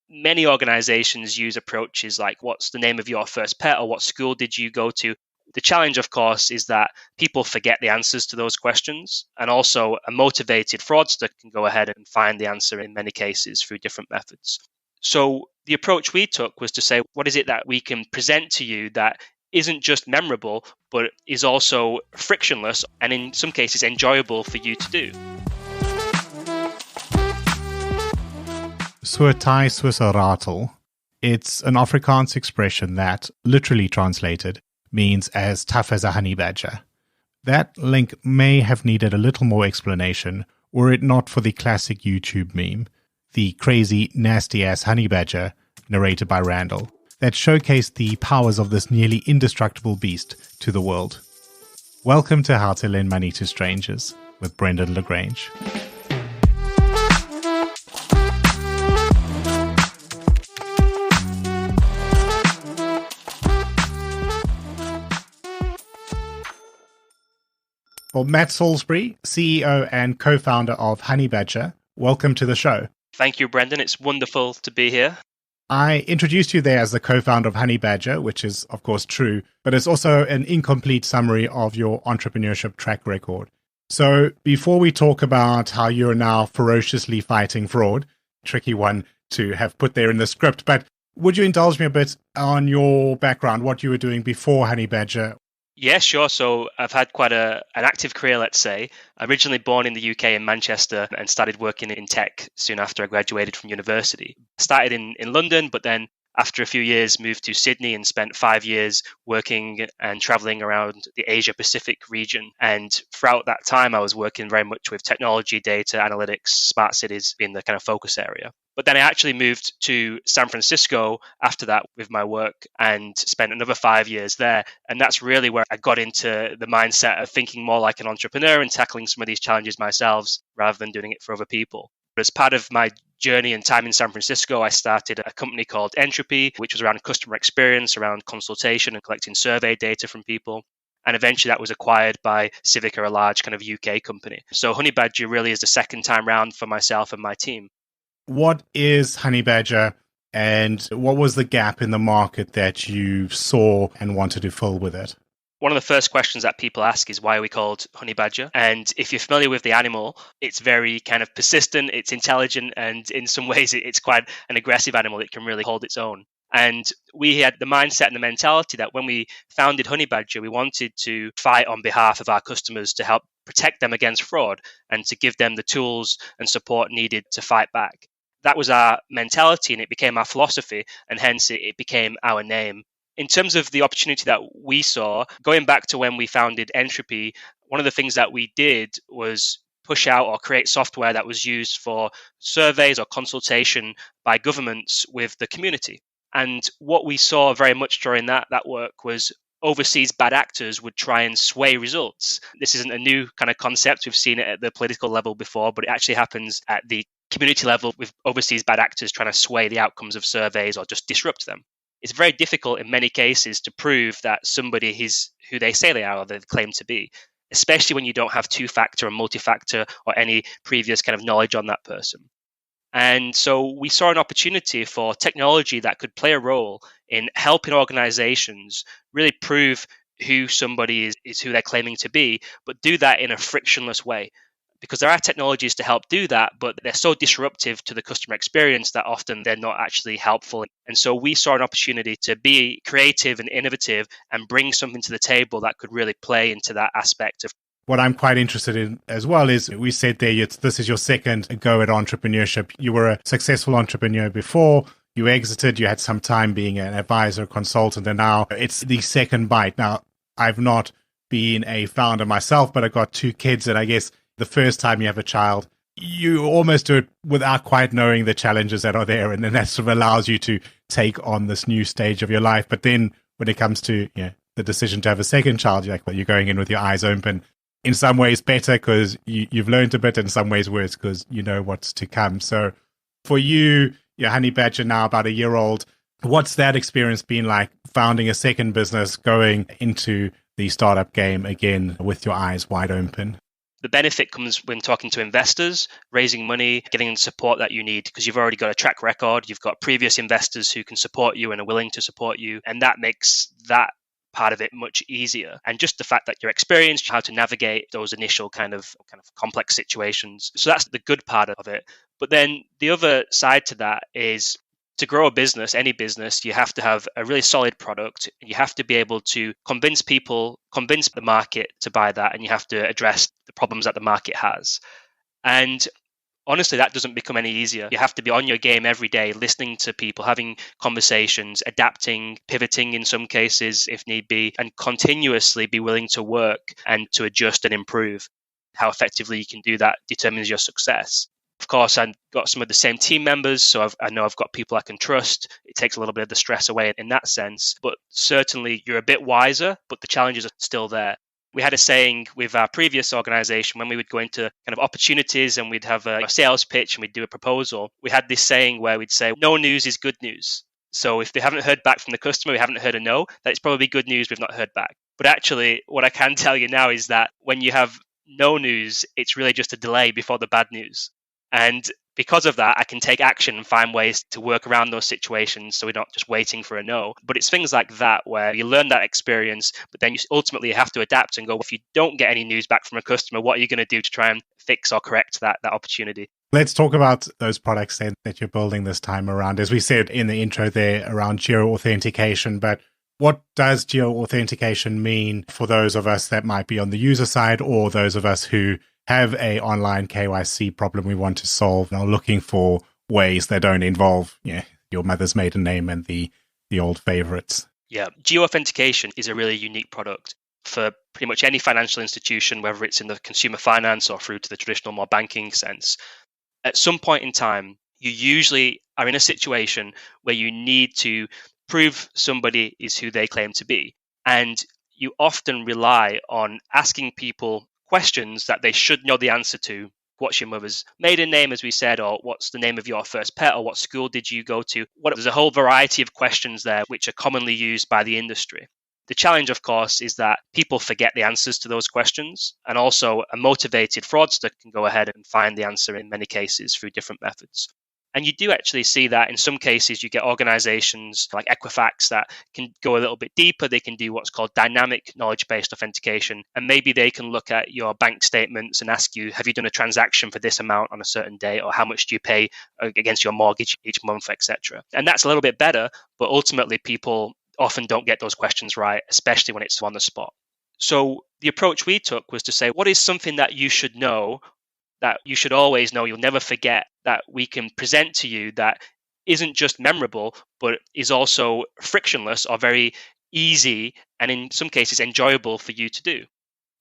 Many organizations use approaches like, what's the name of your first pet, or what school did you go to? The challenge, of course, is that people forget the answers to those questions. And also, a motivated fraudster can go ahead and find the answer in many cases through different methods. So the approach we took was to say, what is it that we can present to you that isn't just memorable, but is also frictionless and in some cases enjoyable for you to do? So tai soos 'n ratel. It's an Afrikaans expression that, literally translated, means as tough as a honey badger. That link may have needed a little more explanation were it not for the classic YouTube meme, the crazy, nasty-ass honey badger, narrated by Randall, that showcased the powers of this nearly indestructible beast to the world. Welcome to How to Lend Money to Strangers with Brendan Lagrange. Well, Matt Salisbury, CEO and co-founder of Honey Badger, welcome to the show. Thank you, Brendan. It's wonderful to be here. I introduced you there as the co-founder of Honey Badger, which is, of course, true, but it's also an incomplete summary of your entrepreneurship track record. So before we talk about how you're now ferociously fighting fraud, tricky one to have put there in the script, but would you indulge me a bit on your background, what you were doing before Honey Badger? Yeah, sure. So I've had quite an active career, let's say. Originally born in the UK in Manchester and started working in tech soon after I graduated from university. Started in London, but then after a few years moved to Sydney and spent 5 years working and traveling around the Asia Pacific region. And throughout that time, I was working very much with technology, data, analytics, smart cities being the kind of focus area. But then I actually moved to San Francisco after that with my work and spent another 5 years there. And that's really where I got into the mindset of thinking more like an entrepreneur and tackling some of these challenges myself rather than doing it for other people. But as part of my journey and time in San Francisco, I started a company called Entropy, which was around customer experience, around consultation and collecting survey data from people. And eventually that was acquired by Civica, a large kind of UK company. So Honey Badger really is the second time round for myself and my team. What is Honey Badger, and what was the gap in the market that you saw and wanted to fill with it? One of the first questions that people ask is, why are we called honey badger? And if you're familiar with the animal, it's very kind of persistent, it's intelligent, and in some ways it's quite an aggressive animal that can really hold its own. And we had the mindset and the mentality that when we founded Honey Badger, we wanted to fight on behalf of our customers to help protect them against fraud and to give them the tools and support needed to fight back. That was our mentality, and it became our philosophy, and hence it became our name. In terms of the opportunity that we saw, going back to when we founded Entropy, one of the things that we did was push out or create software that was used for surveys or consultation by governments with the community. And what we saw very much during that work was overseas bad actors would try and sway results. This isn't a new kind of concept. We've seen it at the political level before, but it actually happens at the community level with overseas bad actors trying to sway the outcomes of surveys or just disrupt them. It's very difficult in many cases to prove that somebody is who they say they are or they claim to be, especially when you don't have two-factor or multi-factor or any previous kind of knowledge on that person. And so we saw an opportunity for technology that could play a role in helping organizations really prove who somebody is who they're claiming to be, but do that in a frictionless way. Because there are technologies to help do that, but they're so disruptive to the customer experience that often they're not actually helpful. And so we saw an opportunity to be creative and innovative and bring something to the table that could really play into that aspect of. What I'm quite interested in as well is, we said there, this is your second go at entrepreneurship. You were a successful entrepreneur before, you exited, you had some time being an advisor, consultant, and now it's the second bite. Now, I've not been a founder myself, but I've got 2 kids, and I guess the first time you have a child, you almost do it without quite knowing the challenges that are there. And then that sort of allows you to take on this new stage of your life. But then when it comes to the decision to have a second child, you're like, well, you're going in with your eyes open. In some ways better because you've learned a bit, in some ways worse because you know what's to come. So for you, your Honey Badger now about a year old, what's that experience been like, founding a second business, going into the startup game again with your eyes wide open? The benefit comes when talking to investors, raising money, getting the support that you need, because you've already got a track record, you've got previous investors who can support you and are willing to support you, and that makes that part of it much easier. And just the fact that you're experienced how to navigate those initial kind of complex situations. So that's the good part of it. But then the other side to that is, to grow a business, any business, you have to have a really solid product. You have to be able to convince people, convince the market to buy that, and you have to address the problems that the market has. And honestly, that doesn't become any easier. You have to be on your game every day, listening to people, having conversations, adapting, pivoting in some cases if need be, and continuously be willing to work and to adjust and improve. How effectively you can do that determines your success. Of course, I've got some of the same team members, so I know I've got people I can trust. It takes a little bit of the stress away in that sense, but certainly you're a bit wiser, but the challenges are still there. We had a saying with our previous organization when we would go into kind of opportunities and we'd have a sales pitch and we'd do a proposal. We had this saying where we'd say, no news is good news. So if they haven't heard back from the customer, we haven't heard a no, that it's probably good news we've not heard back. But actually, what I can tell you now is that when you have no news, it's really just a delay before the bad news. And because of that, I can take action and find ways to work around those situations so we're not just waiting for a no. But it's things like that where you learn that experience, but then you ultimately have to adapt and go, if you don't get any news back from a customer, what are you going to do to try and fix or correct that opportunity? Let's talk about those products then that you're building this time around. As we said in the intro there, around geo-authentication, but what does geo-authentication mean for those of us that might be on the user side, or those of us who have a online KYC problem we want to solve and are looking for ways that don't involve your mother's maiden name and the old favorites? Yeah, geo-authentication is a really unique product for pretty much any financial institution, whether it's in the consumer finance or through to the traditional more banking sense. At some point in time, you usually are in a situation where you need to prove somebody is who they claim to be. And you often rely on asking people questions that they should know the answer to. What's your mother's maiden name, as we said, or what's the name of your first pet, or what school did you go to? There's a whole variety of questions there which are commonly used by the industry. The challenge, of course, is that people forget the answers to those questions, and also a motivated fraudster can go ahead and find the answer in many cases through different methods. And you do actually see that in some cases you get organizations like Equifax that can go a little bit deeper. They can do what's called dynamic knowledge-based authentication. And maybe they can look at your bank statements and ask you, have you done a transaction for this amount on a certain day? Or how much do you pay against your mortgage each month, etc. And that's a little bit better, but ultimately people often don't get those questions right, especially when it's on the spot. So the approach we took was to say, what is something that you should know, that you should always know, you'll never forget, that we can present to you that isn't just memorable, but is also frictionless or very easy and in some cases enjoyable for you to do.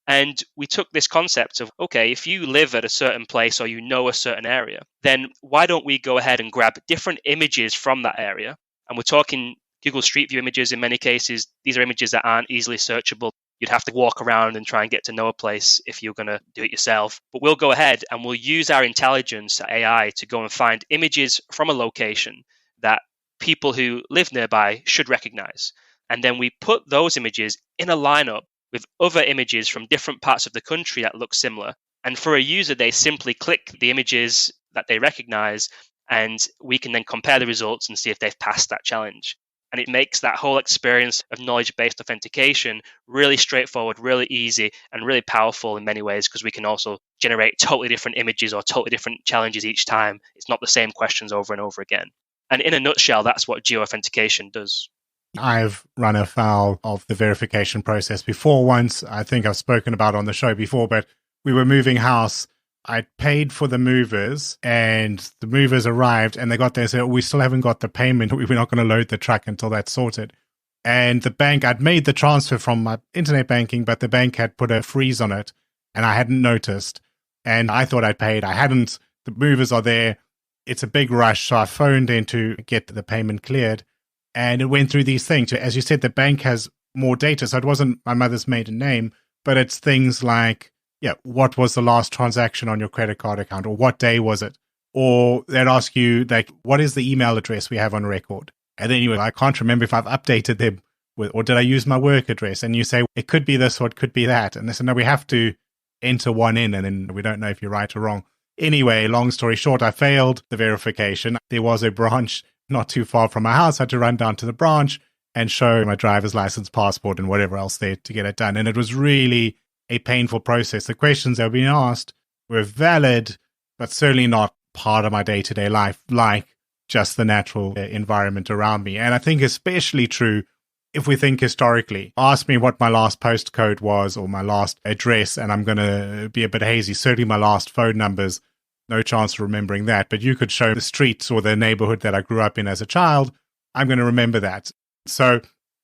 And we took this concept of, okay, if you live at a certain place or you know a certain area, then why don't we go ahead and grab different images from that area? And we're talking Google Street View images in many cases. These are images that aren't easily searchable. You'd have to walk around and try and get to know a place if you're going to do it yourself. But we'll go ahead and we'll use our intelligence, AI, to go and find images from a location that people who live nearby should recognize. And then we put those images in a lineup with other images from different parts of the country that look similar. And for a user, they simply click the images that they recognize, and we can then compare the results and see if they've passed that challenge. And it makes that whole experience of knowledge-based authentication really straightforward, really easy, and really powerful in many ways, because we can also generate totally different images or totally different challenges each time. It's not the same questions over and over again. And in a nutshell, that's what geo-authentication does. I've run afoul of the verification process before once. I think I've spoken about on the show before, but we were moving house. I paid for the movers, and the movers arrived, and they got there and said, we still haven't got the payment. We're not going to load the truck until that's sorted. And the bank, I'd made the transfer from my internet banking, but the bank had put a freeze on it, and I hadn't noticed. And I thought I'd paid. I hadn't. The movers are there. It's a big rush. So I phoned in to get the payment cleared, and it went through these things. As you said, the bank has more data. So it wasn't my mother's maiden name, but it's things like, what was the last transaction on your credit card account, or what day was it? Or they'd ask you, like, what is the email address we have on record? And then I can't remember if I've updated them or did I use my work address? And you say, it could be this or it could be that. And they say, no, we have to enter one in, and then we don't know if you're right or wrong. Anyway, long story short, I failed the verification. There was a branch not too far from my house. I had to run down to the branch and show my driver's license, passport, and whatever else there to get it done. And it was really a painful process. The questions that were being asked were valid, but certainly not part of my day-to-day life, like just the natural environment around me. And I think especially true if we think historically. Ask me what my last postcode was or my last address, and I'm going to be a bit hazy. Certainly my last phone numbers, no chance of remembering that. But you could show the streets or the neighborhood that I grew up in as a child. I'm going to remember that. So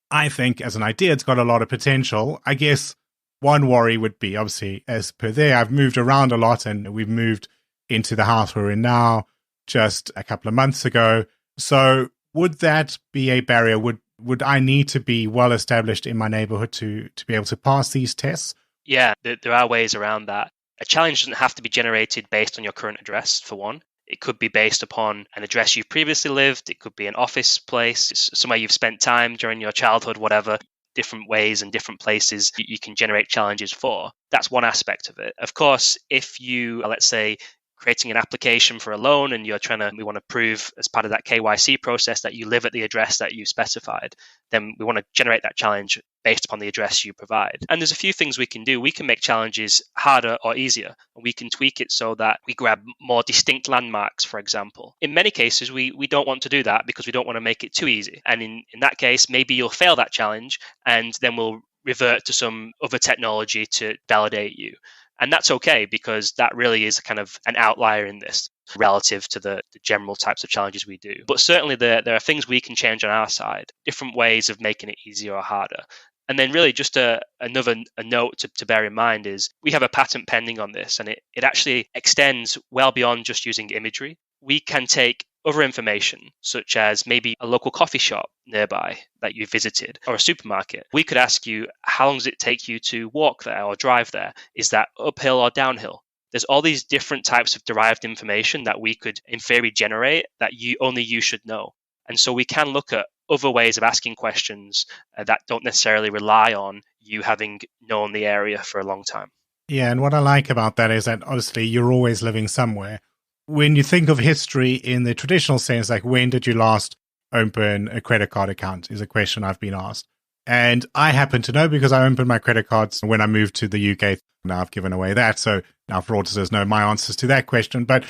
I think as an idea, it's got a lot of potential. I guess one worry would be, obviously, as per there, I've moved around a lot, and we've moved into the house we're in now just a couple of months ago. So would that be a barrier? Would I need to be well established in my neighborhood to be able to pass these tests? Yeah, there are ways around that. A challenge doesn't have to be generated based on your current address, for one. It could be based upon an address you've previously lived. It could be an office place, somewhere you've spent time during your childhood, whatever. Different ways and different places you can generate challenges for. That's one aspect of it. Of course, if you are, let's say, creating an application for a loan and we want to prove as part of that KYC process that you live at the address that you specified, then we want to generate that challenge based upon the address you provide. And there's a few things we can do. We can make challenges harder or easier. We can tweak it so that we grab more distinct landmarks, for example. In many cases, we don't want to do that because we don't want to make it too easy. And in that case, maybe you'll fail that challenge and then we'll revert to some other technology to validate you. And that's okay, because that really is kind of an outlier in this relative to the general types of challenges we do. But certainly there are things we can change on our side, different ways of making it easier or harder. And then really just another note to bear in mind is we have a patent pending on this, and it actually extends well beyond just using imagery. We can take other information, such as maybe a local coffee shop nearby that you visited or a supermarket. We could ask you, how long does it take you to walk there or drive there? Is that uphill or downhill? There's all these different types of derived information that we could, in theory, generate that only you should know. And so we can look at other ways of asking questions that don't necessarily rely on you having known the area for a long time. Yeah, and what I like about that is that obviously you're always living somewhere. When you think of history in the traditional sense, like when did you last open a credit card account is a question I've been asked. And I happen to know because I opened my credit cards when I moved to the UK. Now I've given away that. So now for auditors know my answers to that question. But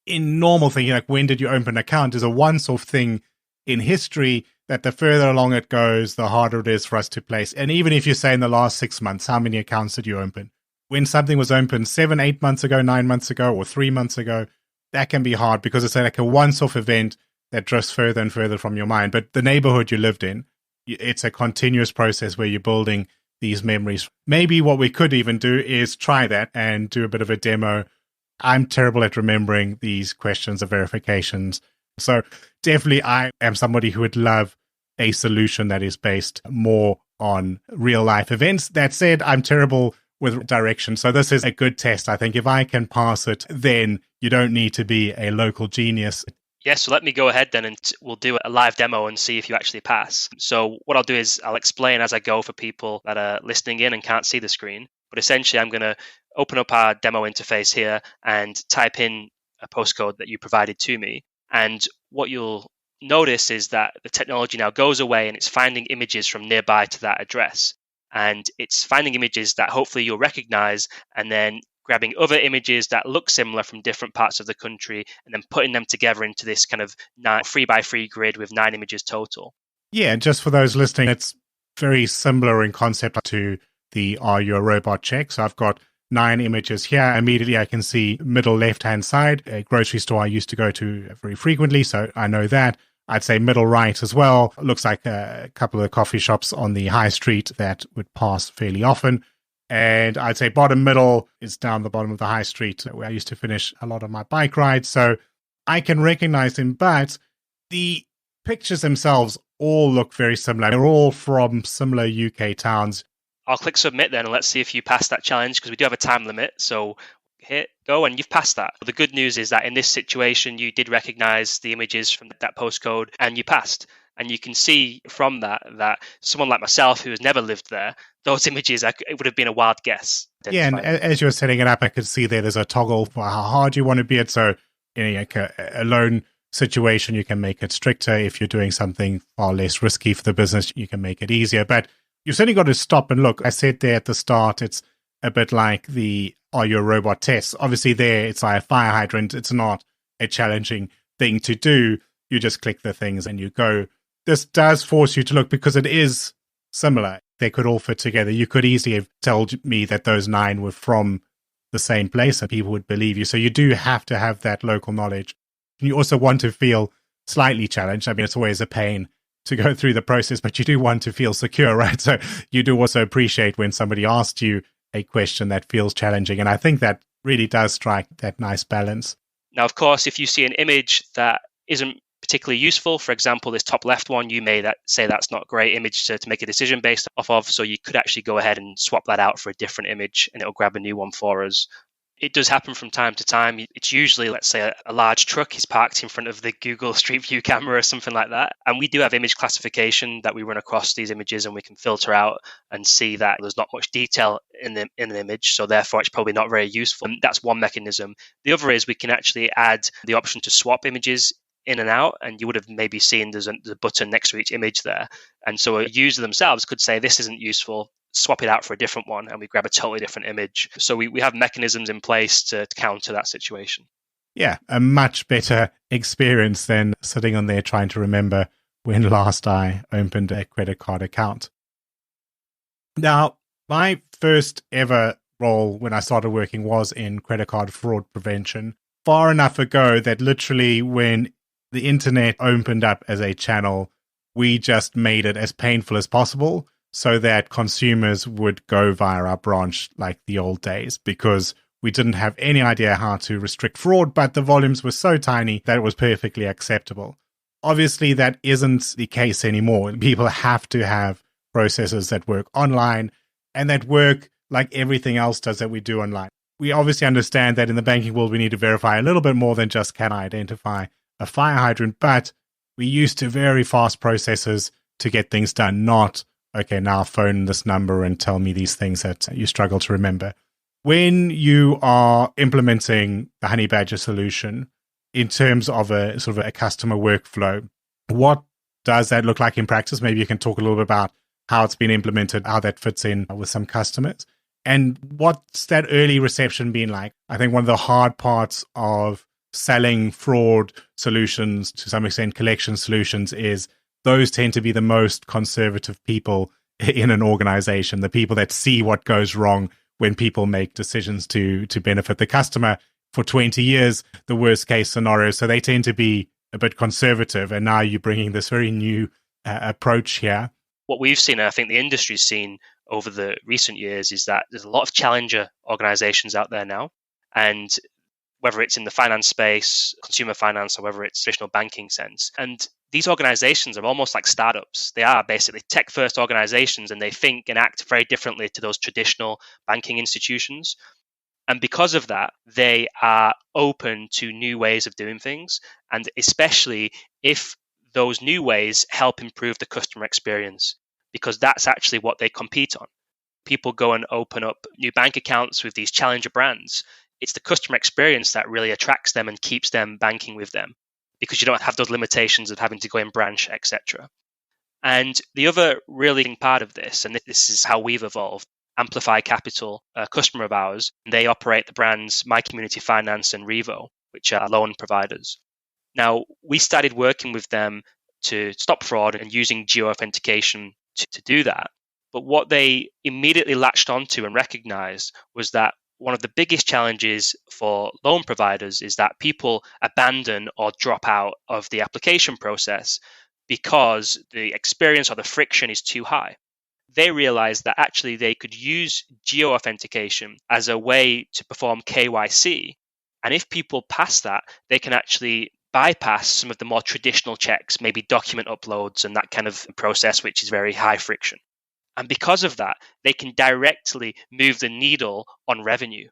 in normal thinking, like when did you open an account is a once-off thing in history that the further along it goes, the harder it is for us to place. And even if you say in the last 6 months, how many accounts did you open? When something was opened 7, 8 months ago, 9 months ago, or 3 months ago, that can be hard because it's like a once-off event that drifts further and further from your mind. But the neighborhood you lived in, it's a continuous process where you're building these memories. Maybe what we could even do is try that and do a bit of a demo. I'm terrible at remembering these questions of verifications. So definitely I am somebody who would love a solution that is based more on real-life events. That said, I'm terrible with direction. So this is a good test. I think if I can pass it, then you don't need to be a local genius. Yeah, so let me go ahead then and we'll do a live demo and see if you actually pass. So what I'll do is I'll explain as I go for people that are listening in and can't see the screen. But essentially, I'm going to open up our demo interface here and type in a postcode that you provided to me. And what you'll notice is that the technology now goes away and it's finding images from nearby to that address. And it's finding images that hopefully you'll recognize and then grabbing other images that look similar from different parts of the country and then putting them together into this kind of 3x3 grid with 9 images total. Yeah, just for those listening, it's very similar in concept to the Are You a Robot check. So I've got 9 images here. Immediately I can see middle left-hand side, a grocery store I used to go to very frequently, so I know that. I'd say middle right as well. Looks like a couple of coffee shops on the high street that would pass fairly often. And I'd say bottom middle is down the bottom of the high street where I used to finish a lot of my bike rides. So I can recognize them, but the pictures themselves all look very similar. They're all from similar UK towns. I'll click submit then and let's see if you pass that challenge because we do have a time limit. So hit go and you've passed that. The good news is that in this situation, you did recognize the images from that postcode and you passed. And you can see from that someone like myself who has never lived there, those images, it would have been a wild guess. Yeah, and as you're setting it up, I could see there's a toggle for how hard you want to be it. So in a loan situation, you can make it stricter. If you're doing something far less risky for the business, you can make it easier. But you've certainly got to stop and look. I said there at the start, it's a bit like the Are You a Robot test. Obviously there, it's like a fire hydrant. It's not a challenging thing to do. You just click the things and you go. This does force you to look because it is similar. They could all fit together. You could easily have told me that those 9 were from the same place and people would believe you. So you do have to have that local knowledge. You also want to feel slightly challenged. I mean, it's always a pain to go through the process, but you do want to feel secure, right? So you do also appreciate when somebody asks you a question that feels challenging. And I think that really does strike that nice balance. Now, of course, if you see an image that isn't particularly useful, for example, this top left one, you may say that's not a great image to make a decision based off of. So you could actually go ahead and swap that out for a different image and it'll grab a new one for us. It does happen from time to time. It's usually, let's say, a large truck is parked in front of the Google Street View camera or something like that. And we do have image classification that we run across these images and we can filter out and see that there's not much detail in an image. So therefore, it's probably not very useful. And that's one mechanism. The other is we can actually add the option to swap images in and out, and you would have maybe seen there's a button next to each image there. And so a user themselves could say, this isn't useful, swap it out for a different one, and we grab a totally different image. So we have mechanisms in place to counter that situation. Yeah, a much better experience than sitting on there trying to remember when last I opened a credit card account. Now, my first ever role when I started working was in credit card fraud prevention, far enough ago that literally when the internet opened up as a channel, we just made it as painful as possible so that consumers would go via our branch like the old days, because we didn't have any idea how to restrict fraud, but the volumes were so tiny that it was perfectly acceptable. Obviously, that isn't the case anymore. People have to have processes that work online and that work like everything else does that we do online. We obviously understand that in the banking world, we need to verify a little bit more than just can I identify a fire hydrant, but we used to very fast processes to get things done, not, okay, now phone this number and tell me these things that you struggle to remember. When you are implementing the Honey Badger solution in terms of a sort of a customer workflow, what does that look like in practice? Maybe you can talk a little bit about how it's been implemented, how that fits in with some customers. And what's that early reception been like? I think one of the hard parts of selling fraud solutions, to some extent collection solutions, is those tend to be the most conservative people in an organization, the people that see what goes wrong when people make decisions to benefit the customer. For 20 years, the worst case scenario. So they tend to be a bit conservative. And now you're bringing this very new approach here. What we've seen, and I think the industry's seen over the recent years, is that there's a lot of challenger organizations out there now. And whether it's in the finance space, consumer finance, or whether it's traditional banking sense. And these organizations are almost like startups. They are basically tech-first organizations, and they think and act very differently to those traditional banking institutions. And because of that, they are open to new ways of doing things, and especially if those new ways help improve the customer experience, because that's actually what they compete on. People go and open up new bank accounts with these challenger brands. It's the customer experience that really attracts them and keeps them banking with them, because you don't have those limitations of having to go in branch, etc. And the other really big part of this, and this is how we've evolved, Amplify Capital, a customer of ours, they operate the brands My Community Finance and Revo, which are loan providers. Now, we started working with them to stop fraud and using geo-authentication to do that. But what they immediately latched onto and recognized was that one of the biggest challenges for loan providers is that people abandon or drop out of the application process because the experience or the friction is too high. They realized that actually they could use geo-authentication as a way to perform KYC. And if people pass that, they can actually bypass some of the more traditional checks, maybe document uploads and that kind of process, which is very high friction. And because of that, they can directly move the needle on revenue.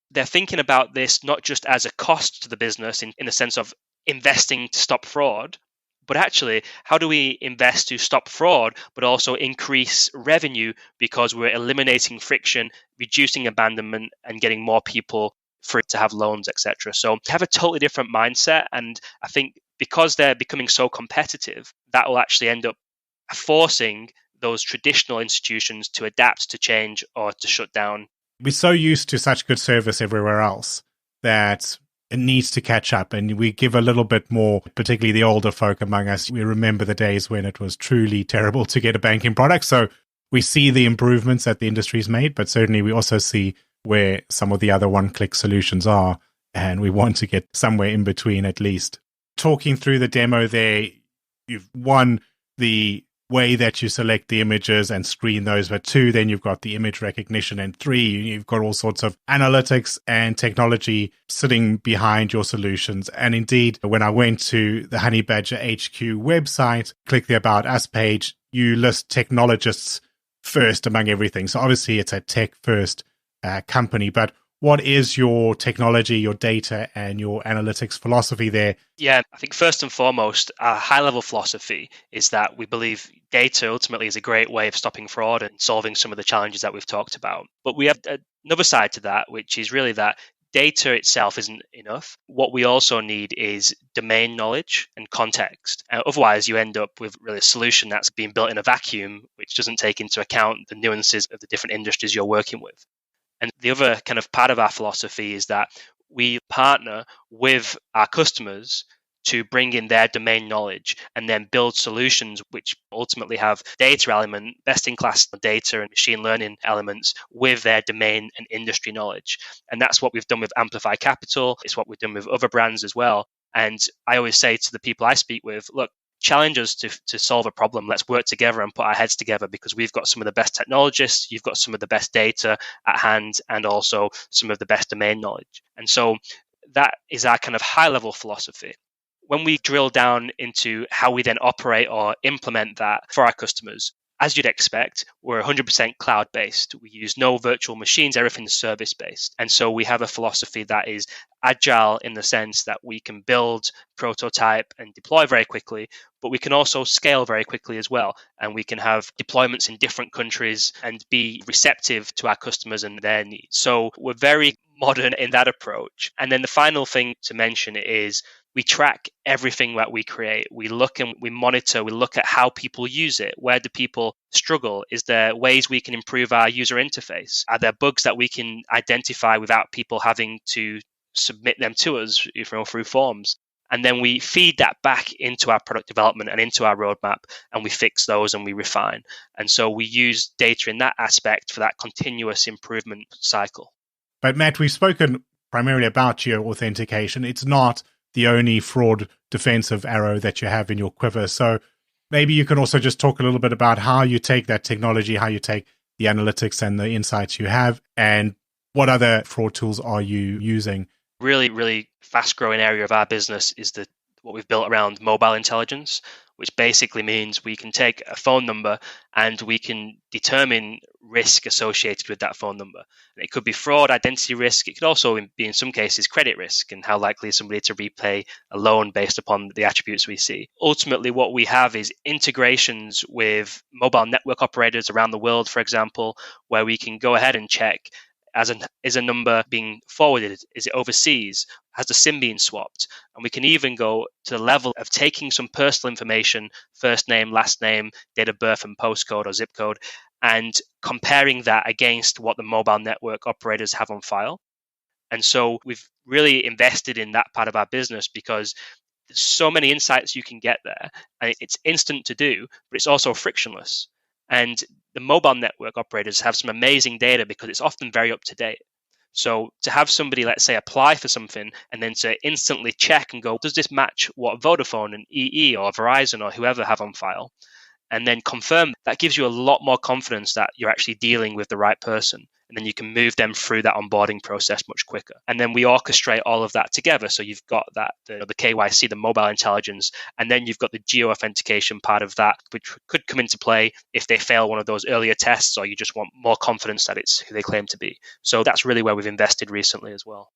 They're thinking about this not just as a cost to the business in the sense of investing to stop fraud, But actually, how do we invest to stop fraud, but also increase revenue because we're eliminating friction, reducing abandonment, and getting more people free to have loans, etc. So have a totally different mindset. And I think because they're becoming so competitive, that will actually end up forcing those traditional institutions to adapt to change or to shut down. We're so used to such good service everywhere else that it needs to catch up, and we give a little bit more, particularly the older folk among us. We remember the days when it was truly terrible to get a banking product. So we see the improvements that the industry's made, but certainly we also see where some of the other one-click solutions are, and we want to get somewhere in between at least. Talking through the demo there, you've won the way that you select the images and screen those, but 2, then you've got the image recognition, and 3, you've got all sorts of analytics and technology sitting behind your solutions. And indeed, when I went to the Honey Badger HQ website, click the About Us page, you list technologists first among everything. So obviously it's a tech first company, but what is your technology, your data, and your analytics philosophy there? Yeah, I think first and foremost, our high-level philosophy is that we believe data ultimately is a great way of stopping fraud and solving some of the challenges that we've talked about. But we have another side to that, which is really that data itself isn't enough. What we also need is domain knowledge and context. Otherwise, you end up with really a solution that's being built in a vacuum, which doesn't take into account the nuances of the different industries you're working with. And the other kind of part of our philosophy is that we partner with our customers to bring in their domain knowledge and then build solutions which ultimately have data element, best-in-class data and machine learning elements with their domain and industry knowledge. And that's what we've done with Amplify Capital. It's what we've done with other brands as well. And I always say to the people I speak with, look, challenge us to solve a problem. Let's work together and put our heads together, because we've got some of the best technologists, you've got some of the best data at hand, and also some of the best domain knowledge. And so that is our kind of high level philosophy. When we drill down into how we then operate or implement that for our customers, as you'd expect, we're 100% cloud-based. We use no virtual machines, everything's service-based. And so we have a philosophy that is agile in the sense that we can build, prototype, and deploy very quickly, but we can also scale very quickly as well. And we can have deployments in different countries and be receptive to our customers and their needs. So we're very modern in that approach. And then the final thing to mention is we track everything that we create. We look and we monitor, we look at how people use it. Where do people struggle? Is there ways we can improve our user interface? Are there bugs that we can identify without people having to submit them to us through forms? And then we feed that back into our product development and into our roadmap, and we fix those and we refine. And so we use data in that aspect for that continuous improvement cycle. But Matt, we've spoken primarily about your authentication. It's not the only fraud defensive arrow that you have in your quiver. So maybe you can also just talk a little bit about how you take that technology, how you take the analytics and the insights you have, and what other fraud tools are you using? Really, really fast growing area of our business is what we've built around mobile intelligence, which basically means we can take a phone number and we can determine risk associated with that phone number. And it could be fraud, identity risk. It could also be, in some cases, credit risk and how likely is somebody to repay a loan based upon the attributes we see. Ultimately, what we have is integrations with mobile network operators around the world, for example, where we can go ahead and check, is a number being forwarded? Is it overseas? Has the SIM been swapped? And we can even go to the level of taking some personal information, first name, last name, date of birth and postcode or zip code, and comparing that against what the mobile network operators have on file. And so we've really invested in that part of our business because there's so many insights you can get there, and it's instant to do, but it's also frictionless. And the mobile network operators have some amazing data because it's often very up to date. So to have somebody, let's say, apply for something and then to instantly check and go, does this match what Vodafone and EE or Verizon or whoever have on file? And then confirm, that gives you a lot more confidence that you're actually dealing with the right person. And then you can move them through that onboarding process much quicker. And then we orchestrate all of that together. So you've got that, the KYC, the mobile intelligence, and then you've got the geo-authentication part of that, which could come into play if they fail one of those earlier tests, or you just want more confidence that it's who they claim to be. So that's really where we've invested recently as well.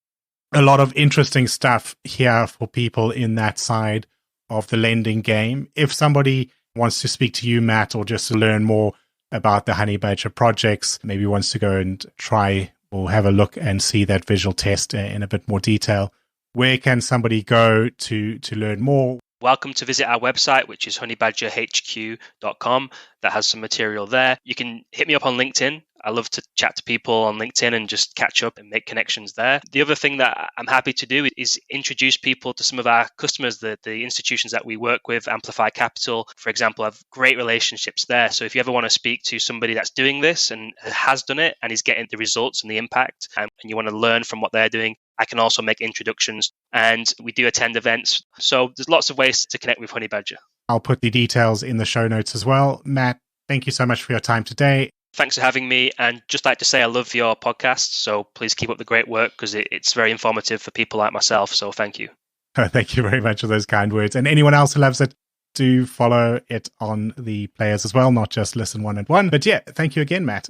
A lot of interesting stuff here for people in that side of the lending game. If somebody wants to speak to you, Matt, or just to learn more about the Honey Badger projects, maybe wants to go and try or have a look and see that visual test in a bit more detail, where can somebody go to learn more? Welcome to visit our website, which is honeybadgerhq.com. That has some material there. You can hit me up on LinkedIn. I love to chat to people on LinkedIn and just catch up and make connections there. The other thing that I'm happy to do is introduce people to some of our customers, the institutions that we work with. Amplify Capital, for example, have great relationships there. So if you ever want to speak to somebody that's doing this and has done it and is getting the results and the impact, and you want to learn from what they're doing, I can also make introductions, and we do attend events. So there's lots of ways to connect with Honey Badger. I'll put the details in the show notes as well. Matt, thank you so much for your time today. Thanks for having me. And just like to say, I love your podcast. So please keep up the great work, because it's very informative for people like myself. So thank you. Thank you very much for those kind words. And anyone else who loves it, do follow it on the players as well, not just listen one and one. But yeah, thank you again, Matt.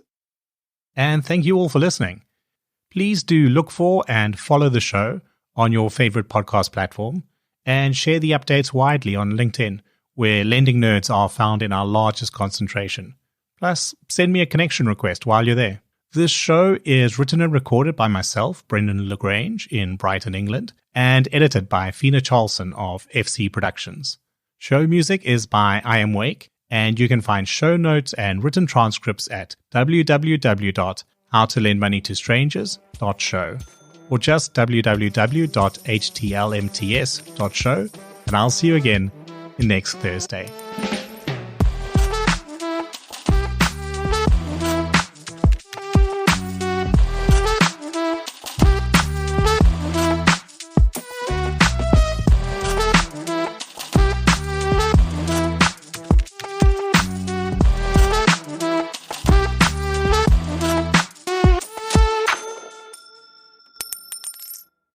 And thank you all for listening. Please do look for and follow the show on your favorite podcast platform, and share the updates widely on LinkedIn, where lending nerds are found in our largest concentration. Plus, send me a connection request while you're there. This show is written and recorded by myself, Brendan LaGrange, in Brighton, England, and edited by Fina Charlson of FC Productions. Show music is by I Am Wake, and you can find show notes and written transcripts at www.howtolendmoneytostrangers.show, or just www.htlmts.show, and I'll see you again next Thursday.